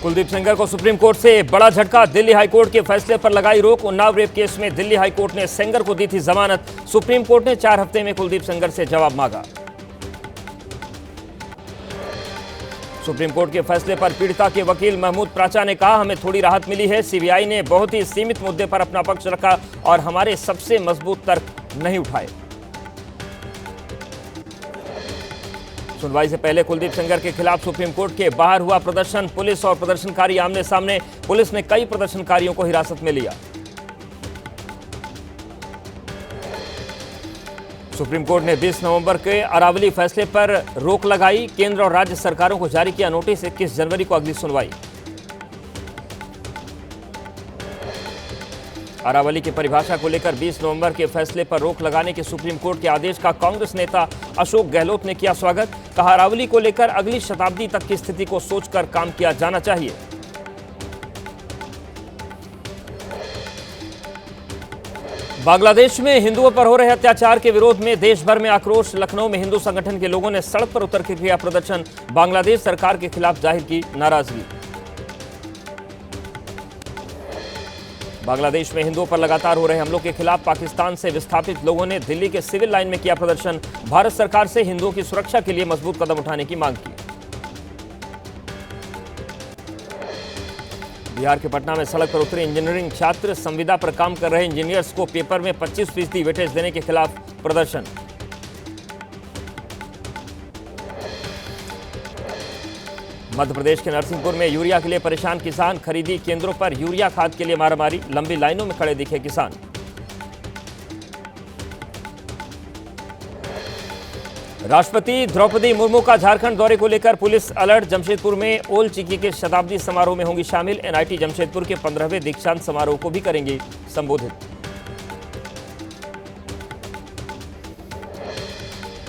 कुलदीप सेंगर को supreme court से बड़ा झटका। दिल्ली हाईकोर्ट के फैसले पर लगाई रोक। उन्नाव रेप केस में दिल्ली हाईकोर्ट ने सेंगर को दी थी जमानत। सुप्रीम कोर्ट ने 4 हफ्ते में कुलदीप सेंगर से जवाब मांगा। सुप्रीम कोर्ट के फैसले पर पीड़िता के वकील महमूद प्राचा ने कहा, हमें थोड़ी राहत मिली है। सीबीआई ने बहुत ही सीमित मुद्दे पर अपना पक्ष रखा और हमारे सबसे मजबूत तर्क नहीं उठाए। सुनवाई से पहले कुलदीप सेंगर के खिलाफ सुप्रीम कोर्ट के बाहर हुआ प्रदर्शन। पुलिस और प्रदर्शनकारी आमने सामने। पुलिस ने कई प्रदर्शनकारियों को हिरासत में लिया। सुप्रीम कोर्ट ने 20 नवंबर के अरावली फैसले पर रोक लगाई। केंद्र और राज्य सरकारों को जारी किया नोटिस। 21 जनवरी को अगली सुनवाई। अरावली की परिभाषा को लेकर 20 नवंबर के फैसले पर रोक लगाने के सुप्रीम कोर्ट के आदेश का कांग्रेस नेता अशोक गहलोत ने किया स्वागत। कहा, अरावली को लेकर अगली शताब्दी तक की स्थिति को सोचकर काम किया जाना चाहिए। बांग्लादेश में हिंदुओं पर हो रहे अत्याचार के विरोध में देश भर में आक्रोश। लखनऊ में हिंदू संगठन के लोगों ने सड़क पर उतर के किया प्रदर्शन। बांग्लादेश सरकार के खिलाफ जाहिर की नाराजगी। बांग्लादेश में हिंदुओं पर लगातार हो रहे हमलों के खिलाफ पाकिस्तान से विस्थापित लोगों ने दिल्ली के सिविल लाइन में किया प्रदर्शन। भारत सरकार से हिंदुओं की सुरक्षा के लिए मजबूत कदम उठाने की मांग की। बिहार के पटना में सड़क पर उतरे इंजीनियरिंग छात्र। संविदा पर काम कर रहे इंजीनियर्स को पेपर में 25% वेटेज देने के खिलाफ प्रदर्शन। मध्य प्रदेश के नरसिंहपुर में यूरिया के लिए परेशान किसान। खरीदी केंद्रों पर यूरिया खाद के लिए मारामारी। लंबी लाइनों में खड़े दिखे किसान। राष्ट्रपति द्रौपदी मुर्मू का झारखंड दौरे को लेकर पुलिस अलर्ट। जमशेदपुर में ओल चिकी के शताब्दी समारोह में होंगी शामिल। एनआईटी जमशेदपुर के 15वें दीक्षांत समारोह को भी करेंगे संबोधित।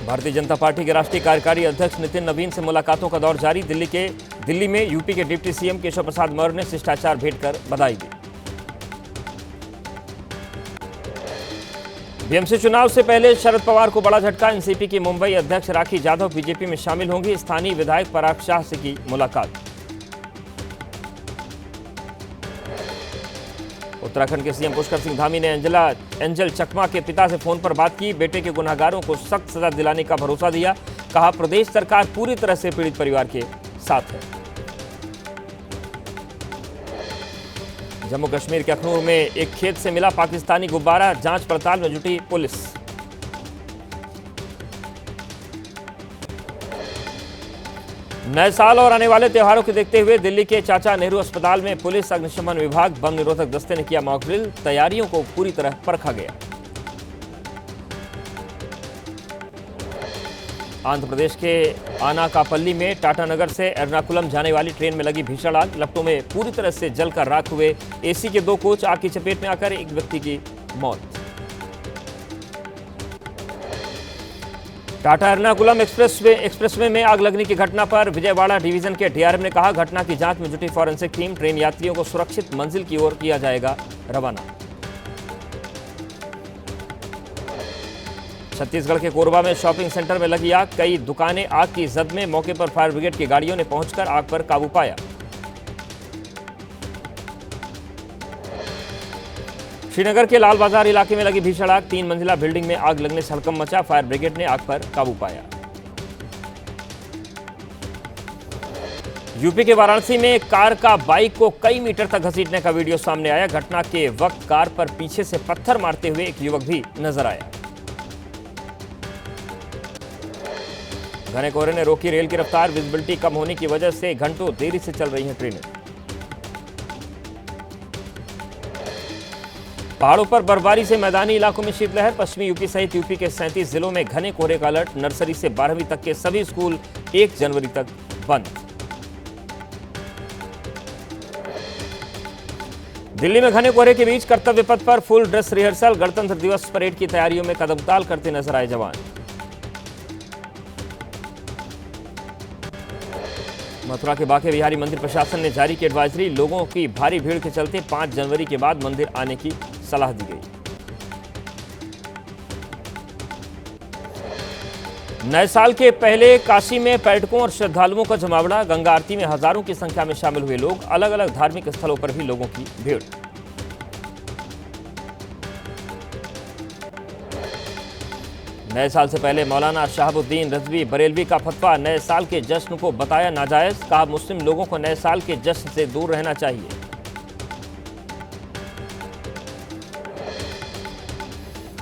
भारतीय जनता पार्टी के राष्ट्रीय कार्यकारी अध्यक्ष नितिन नवीन से मुलाकातों का दौर जारी। दिल्ली में यूपी के डिप्टी सीएम केशव प्रसाद मौर्य ने शिष्टाचार भेंट कर बधाई दी। बीएमसी चुनाव से पहले शरद पवार को बड़ा झटका। एनसीपी की मुंबई अध्यक्ष राखी जाधव बीजेपी में शामिल होंगी। स्थानीय विधायक पराग शाह से की मुलाकात। उत्तराखंड के सीएम पुष्कर सिंह धामी ने एंजल चकमा के पिता से फोन पर बात की। बेटे के गुनहगारों को सख्त सजा दिलाने का भरोसा दिया। कहा, प्रदेश सरकार पूरी तरह से पीड़ित परिवार के साथ है। जम्मू कश्मीर के अखनूर में एक खेत से मिला पाकिस्तानी गुब्बारा। जांच पड़ताल में जुटी पुलिस। नए साल और आने वाले त्योहारों को देखते हुए दिल्ली के चाचा नेहरू अस्पताल में पुलिस, अग्निशमन विभाग, बम निरोधक दस्ते ने किया मॉक ड्रिल। तैयारियों को पूरी तरह परखा गया। आंध्र प्रदेश के आनाकापल्ली में टाटानगर से एर्नाकुलम जाने वाली ट्रेन में लगी भीषण आग। लपटों में पूरी तरह से जलकर राख हुए एसी के 2 कोच। आग की चपेट में आकर एक व्यक्ति की मौत। टाटा एर्नाकुलम एक्सप्रेसवे में आग लगने की घटना पर विजयवाड़ा डिवीजन के डीआरएम ने कहा, घटना की जांच में जुटी फॉरेंसिक टीम। ट्रेन यात्रियों को सुरक्षित मंजिल की ओर किया जाएगा रवाना। छत्तीसगढ़ के कोरबा में शॉपिंग सेंटर में लगी आग। कई दुकानें आग की जद में। मौके पर फायर ब्रिगेड की गाड़ियों ने पहुंचकर आग पर काबू पाया। श्रीनगर के लाल बाजार इलाके में लगी भीषण आग। 3 मंजिला बिल्डिंग में आग लगने से हड़कंप मचा। फायर ब्रिगेड ने आग पर काबू पाया। यूपी के वाराणसी में कार का बाइक को कई मीटर तक घसीटने का वीडियो सामने आया। घटना के वक्त कार पर पीछे से पत्थर मारते हुए एक युवक भी नजर आया। घने कोहरे ने रोकी रेल की रफ्तार। विजिबिलिटी कम होने की वजह से घंटों देरी से चल रही हैं ट्रेनें। पहाड़ों पर बर्फबारी से मैदानी इलाकों में शीतलहर। पश्चिमी यूपी सहित यूपी के 37 जिलों में घने कोहरे का अलर्ट। नर्सरी से 12वीं तक के सभी स्कूल 1 जनवरी तक बंद। दिल्ली में घने कोहरे के बीच कर्तव्य पथ पर फुल ड्रेस रिहर्सल। गणतंत्र दिवस परेड की तैयारियों में कदमताल करते नजर आए जवान। मथुरा के बांके बिहारी मंदिर प्रशासन ने जारी की एडवाइजरी। लोगों की भारी भीड़ के चलते 5 जनवरी के बाद मंदिर आने की सलाह दी गई। नए साल के पहले काशी में पर्यटकों और श्रद्धालुओं का जमावड़ा। गंगा आरती में हजारों की संख्या में शामिल हुए लोग। अलग अलग धार्मिक स्थलों पर भी लोगों की भीड़। नए साल से पहले मौलाना शहाबुद्दीन रिजवी बरेलवी का फतवा। नए साल के जश्न को बताया नाजायज। कहा मुस्लिम लोगों को नए साल के जश्न से दूर रहना चाहिए।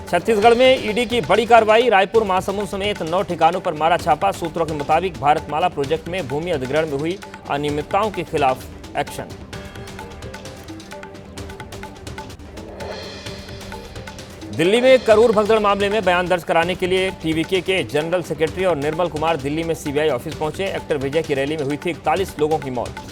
छत्तीसगढ़ में ईडी की बड़ी कार्रवाई। रायपुर, महासमुंद समेत 9 ठिकानों पर मारा छापा। सूत्रों के मुताबिक भारतमाला प्रोजेक्ट में भूमि अधिग्रहण में हुई अनियमितताओं के खिलाफ एक्शन। दिल्ली में करूर भगदड़ मामले में बयान दर्ज कराने के लिए टीवीके के जनरल सेक्रेटरी और निर्मल कुमार दिल्ली में सीबीआई ऑफिस पहुंचे। एक्टर विजय की रैली में हुई थी 41 लोगों की मौत।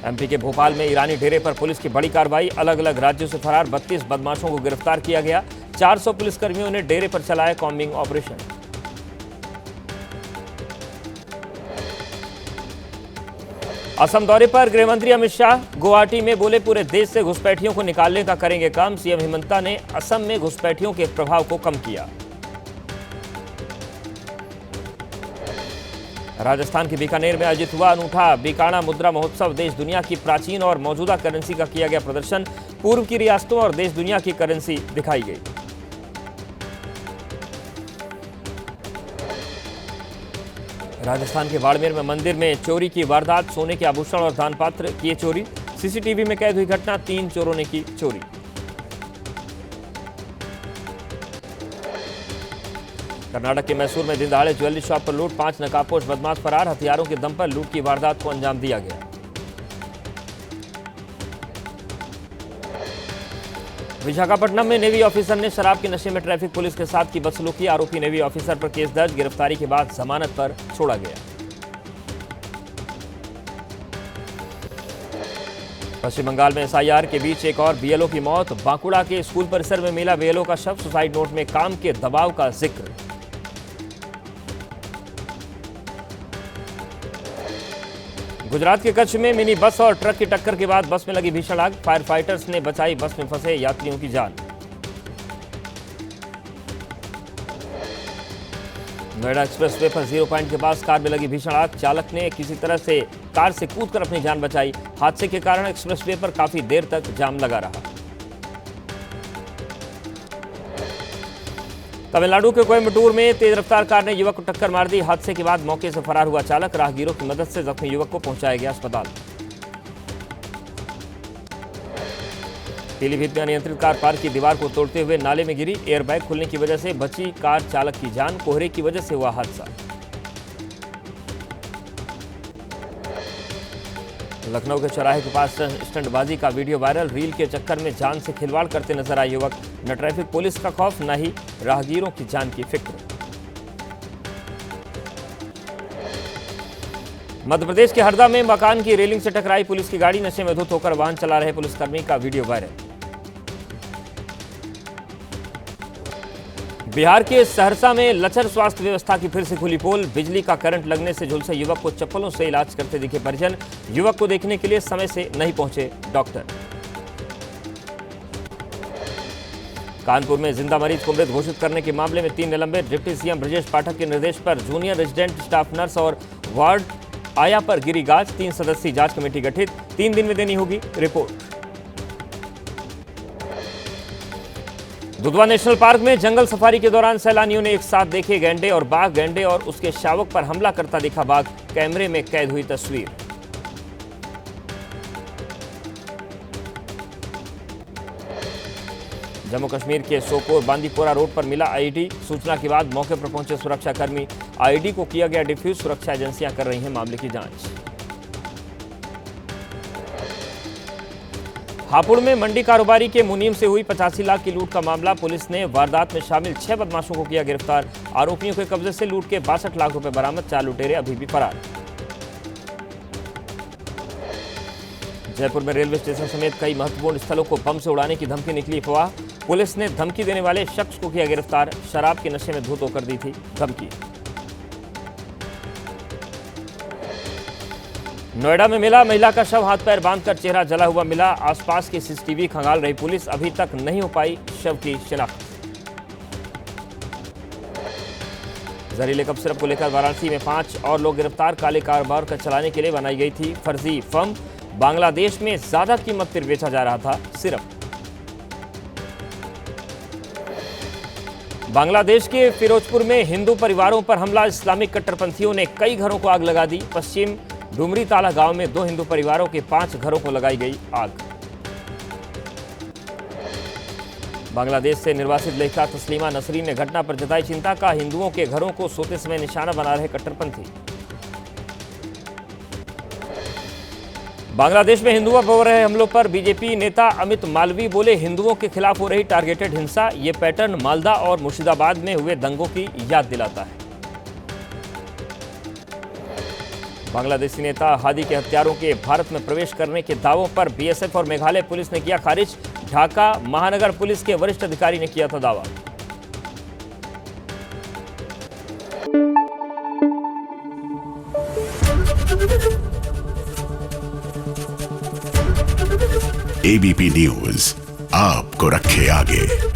एमपी के भोपाल में ईरानी डेरे पर पुलिस की बड़ी कार्रवाई। अलग अलग राज्यों से फरार 32 बदमाशों को गिरफ्तार किया गया। 400 पुलिसकर्मियों ने डेरे पर चलाया कॉम्बिंग ऑपरेशन। असम दौरे पर गृह मंत्री अमित शाह गुवाहाटी में बोले, पूरे देश से घुसपैठियों को निकालने का करेंगे काम। सीएम हिमंता ने असम में घुसपैठियों के प्रभाव को कम किया। राजस्थान के बीकानेर में आयोजित हुआ अनूठा बीकाणा मुद्रा महोत्सव। देश दुनिया की प्राचीन और मौजूदा करेंसी का किया गया प्रदर्शन। पूर्व की रियासतों और देश दुनिया की करेंसी दिखाई गई। राजस्थान के बाड़मेर में मंदिर में चोरी की वारदात। सोने के आभूषण और दान पात्र किए चोरी। सीसीटीवी में कैद हुई घटना। 3 चोरों ने की चोरी। कर्नाटक के मैसूर में दिन दहाड़े ज्वेलरी शॉप पर लूट। 5 नकाबपोश बदमाश फरार। हथियारों के दम पर लूट की वारदात को अंजाम दिया गया। विशाखापट्टनम में नेवी ऑफिसर ने शराब के नशे में ट्रैफिक पुलिस के साथ की बदसलूकी। आरोपी नेवी ऑफिसर पर केस दर्ज। गिरफ्तारी के बाद जमानत पर छोड़ा गया। पश्चिम बंगाल में एसआईआर के बीच एक और बीएलओ की मौत। बांकुड़ा के स्कूल परिसर में मिला बीएलओ का शव। सुसाइड नोट में काम के दबाव का जिक्र। गुजरात के कच्छ में मिनी बस और ट्रक की टक्कर के बाद बस में लगी भीषण आग। फायर फाइटर्स ने बचाई बस में फंसे यात्रियों की जान। नोएडा एक्सप्रेस वे पर 0 पॉइंट के पास कार में लगी भीषण आग। चालक ने किसी तरह से कार से कूदकर अपनी जान बचाई। हादसे के कारण एक्सप्रेस वे पर काफी देर तक जाम लगा रहा। तमिलनाडु के कोयम्बटूर में तेज रफ्तार कार ने युवक को टक्कर मार दी। हादसे के बाद मौके से फरार हुआ चालक। राहगीरों की मदद से जख्मी युवक को पहुंचाया गया अस्पताल। पीलीभीत में अनियंत्रित कार पार्क की दीवार को तोड़ते हुए नाले में गिरी। एयरबैग खुलने की वजह से बची कार चालक की जान। कोहरे की वजह से हुआ हादसा। लखनऊ के चौराहे के पास स्टंटबाजी का वीडियो वायरल। रील के चक्कर में जान से खिलवाड़ करते नजर आए युवक। न ट्रैफिक पुलिस का खौफ, न ही राहगीरों की जान की फिक्र। मध्य प्रदेश के हरदा में मकान की रेलिंग से टकराई पुलिस की गाड़ी। नशे में धुत होकर वाहन चला रहे पुलिसकर्मी का वीडियो वायरल। बिहार के सहरसा में लचर स्वास्थ्य व्यवस्था की फिर से खुली पोल। बिजली का करंट लगने से झुलसे युवक को चप्पलों से इलाज करते दिखे परिजन। युवक को देखने के लिए समय से नहीं पहुंचे डॉक्टर। कानपुर में जिंदा मरीज को मृत घोषित करने के मामले में 3 निलंबित। डिप्टी सीएम ब्रजेश पाठक के निर्देश पर जूनियर रेजिडेंट स्टाफ नर्स और वार्ड आया पर गिरी गाज। 3 सदस्यीय जांच कमेटी गठित। 3 दिन में देनी होगी रिपोर्ट। दुधवा नेशनल पार्क में जंगल सफारी के दौरान सैलानियों ने एक साथ देखे गैंडे और बाघ। गैंडे और उसके शावक पर हमला करता दिखा बाघ। कैमरे में कैद हुई तस्वीर। जम्मू कश्मीर के सोपोर बांदीपोरा रोड पर मिला आईईडी। सूचना के बाद मौके पर पहुंचे सुरक्षाकर्मी। आईईडी को किया गया डिफ्यूज। सुरक्षा एजेंसियां कर रही हैं मामले की जांच। हापुड़ में मंडी कारोबारी के मुनीम से हुई 85 लाख की लूट का मामला। पुलिस ने वारदात में शामिल 6 बदमाशों को किया गिरफ्तार। आरोपियों के कब्जे से लूट के 62 लाख रुपए बरामद। 4 लुटेरे अभी भी फरार। जयपुर में रेलवे स्टेशन समेत कई महत्वपूर्ण स्थलों को बम से उड़ाने की धमकी निकली अफवाह। पुलिस ने धमकी देने वाले शख्स को किया गिरफ्तार। शराब के नशे में धुत होकर दी थी धमकी। नोएडा में मिला महिला का शव। हाथ पैर बांधकर चेहरा जला हुआ मिला। आसपास के सीसीटीवी खंगाल रही पुलिस। अभी तक नहीं हो पाई शव की शिनाख्त। जहरीले कप सिरप को लेकर वाराणसी में 5 और लोग गिरफ्तार। काले कारोबार का चलाने के लिए बनाई गई थी फर्जी फर्म। बांग्लादेश में ज्यादा कीमत पर बेचा जा रहा था सिरप। बांग्लादेश के फिरोजपुर में हिंदू परिवारों पर हमला। इस्लामिक कट्टरपंथियों ने कई घरों को आग लगा दी। पश्चिम डुमरी ताला गांव में 2 हिंदू परिवारों के 5 घरों को लगाई गई आग। बांग्लादेश से निर्वासित लेखिका तस्लीमा नसरीन ने घटना पर जताई चिंता। का हिंदुओं के घरों को सोते समय निशाना बना रहे कट्टरपंथी। बांग्लादेश में हिंदुओं पर हो रहे हमलों पर बीजेपी नेता अमित मालवीय बोले, हिंदुओं के खिलाफ हो रही टारगेटेड हिंसा ये पैटर्न मालदा और मुर्शिदाबाद में हुए दंगों की याद दिलाता है। बांग्लादेशी नेता हादी के हत्यारों के भारत में प्रवेश करने के दावों पर बीएसएफ और मेघालय पुलिस ने किया खारिज। ढाका महानगर पुलिस के वरिष्ठ अधिकारी ने किया था दावा। एबीपी न्यूज आपको रखे आगे।